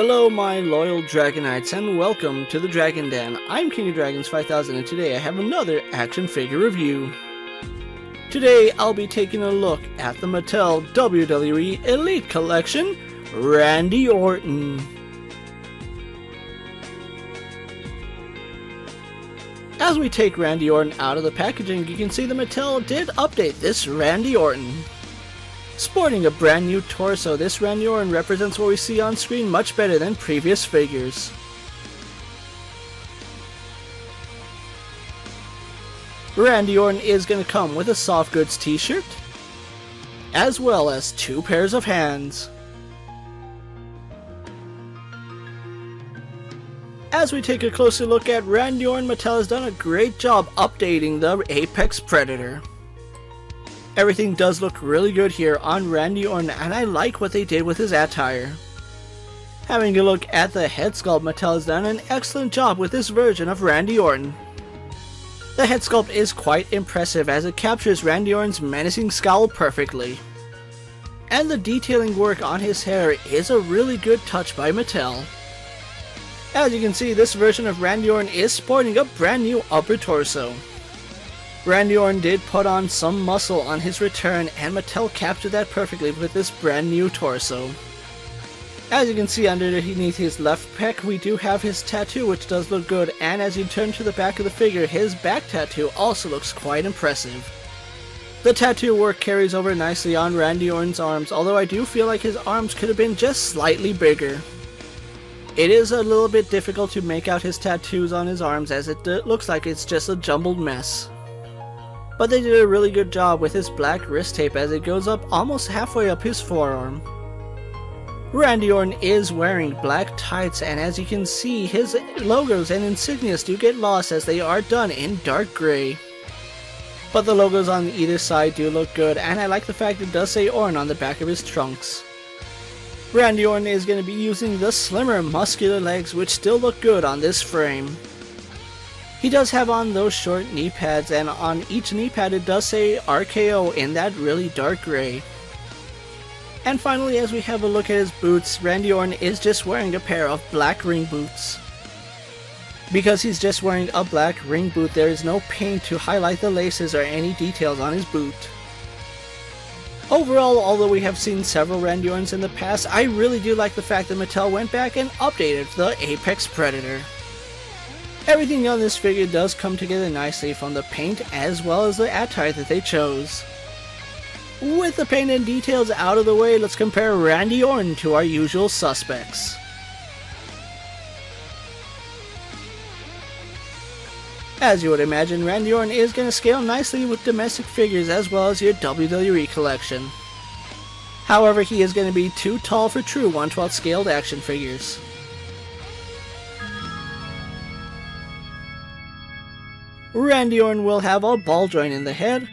Hello my loyal Dragonites and welcome to the Dragon Den. I'm King of Dragons 5000 and today I have another action figure review. Today I'll be taking a look at the Mattel WWE Elite Collection, Randy Orton. As we take Randy Orton out of the packaging, you can see the Mattel did update this Randy Orton. Sporting a brand new torso, this Randy Orton represents what we see on screen much better than previous figures. Randy Orton is going to come with a soft goods t-shirt, as well as 2 pairs of hands. As we take a closer look at Randy Orton, Mattel has done a great job updating the Apex Predator. Everything does look really good here on Randy Orton, and I like what they did with his attire. Having a look at the head sculpt, Mattel has done an excellent job with this version of Randy Orton. The head sculpt is quite impressive as it captures Randy Orton's menacing scowl perfectly. And the detailing work on his hair is a really good touch by Mattel. As you can see, this version of Randy Orton is sporting a brand new upper torso. Randy Orton did put on some muscle on his return, and Mattel captured that perfectly with this brand new torso. As you can see underneath his left pec, we do have his tattoo, which does look good, and as you turn to the back of the figure, his back tattoo also looks quite impressive. The tattoo work carries over nicely on Randy Orton's arms, although I do feel like his arms could have been just slightly bigger. It is a little bit difficult to make out his tattoos on his arms, as it looks like it's just a jumbled mess. But they did a really good job with his black wrist tape as it goes up almost halfway up his forearm. Randy Orton is wearing black tights, and as you can see, his logos and insignias do get lost as they are done in dark gray. But the logos on either side do look good, and I like the fact it does say Orton on the back of his trunks. Randy Orton is going to be using the slimmer muscular legs, which still look good on this frame. He does have on those short knee pads, and on each knee pad it does say RKO in that really dark gray. And finally, as we have a look at his boots, Randy Orton is just wearing a pair of black ring boots. Because he's just wearing a black ring boot, there is no paint to highlight the laces or any details on his boot. Overall, although we have seen several Randy Ortons in the past, I really do like the fact that Mattel went back and updated the Apex Predator. Everything on this figure does come together nicely, from the paint as well as the attire that they chose. With the paint and details out of the way, let's compare Randy Orton to our usual suspects. As you would imagine, Randy Orton is going to scale nicely with domestic figures as well as your WWE collection. However, he is going to be too tall for true 1/12 scaled action figures. Randy Orton will have a ball joint in the head,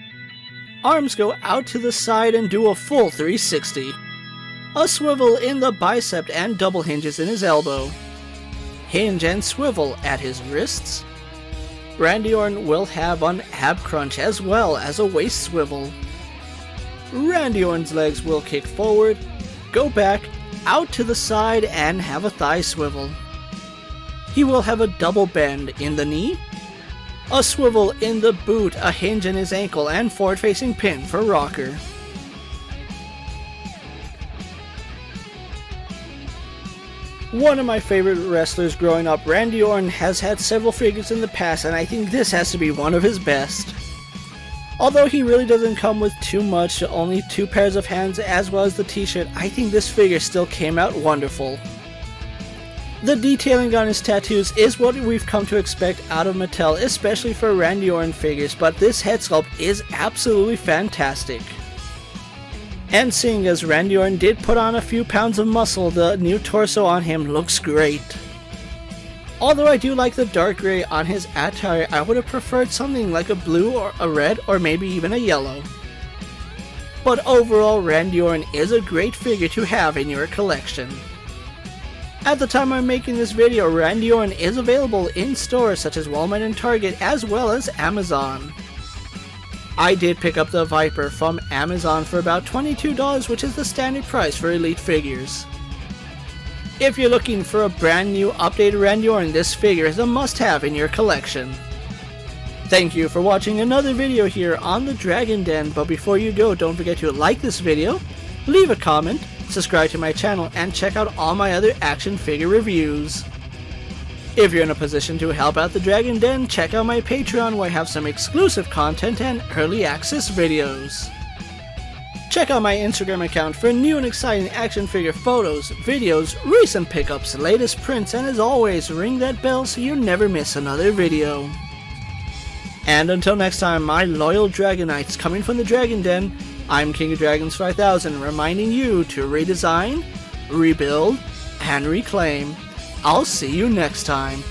arms go out to the side and do a full 360, a swivel in the bicep and double hinges in his elbow, hinge and swivel at his wrists. Randy Orton will have an ab crunch as well as a waist swivel. Randy Orton's legs will kick forward, go back, out to the side and have a thigh swivel. He will have a double bend in the knee, a swivel in the boot, a hinge in his ankle, and forward-facing pin for rocker. One of my favorite wrestlers growing up, Randy Orton has had several figures in the past, and I think this has to be one of his best. Although he really doesn't come with too much, only 2 pairs of hands as well as the t-shirt, I think this figure still came out wonderful. The detailing on his tattoos is what we've come to expect out of Mattel, especially for Randy Orton figures, but this head sculpt is absolutely fantastic. And seeing as Randy Orton did put on a few pounds of muscle, the new torso on him looks great. Although I do like the dark gray on his attire, I would have preferred something like a blue or a red or maybe even a yellow. But overall, Randy Orton is a great figure to have in your collection. At the time I'm making this video, Randy Orton is available in stores such as Walmart and Target as well as Amazon. I did pick up the Viper from Amazon for about $22, which is the standard price for Elite figures. If you're looking for a brand new updated Randy Orton, this figure is a must-have in your collection. Thank you for watching another video here on the Dragon Den, but before you go, don't forget to like this video, leave a comment, subscribe to my channel, and check out all my other action figure reviews. If you're in a position to help out the Dragon Den, check out my Patreon where I have some exclusive content and early access videos. Check out my Instagram account for new and exciting action figure photos, videos, recent pickups, latest prints, and as always, ring that bell so you never miss another video. And until next time, my loyal Dragonites coming from the Dragon Den, I'm KingofDragons 5000 reminding you to redesign, rebuild, and reclaim. I'll see you next time.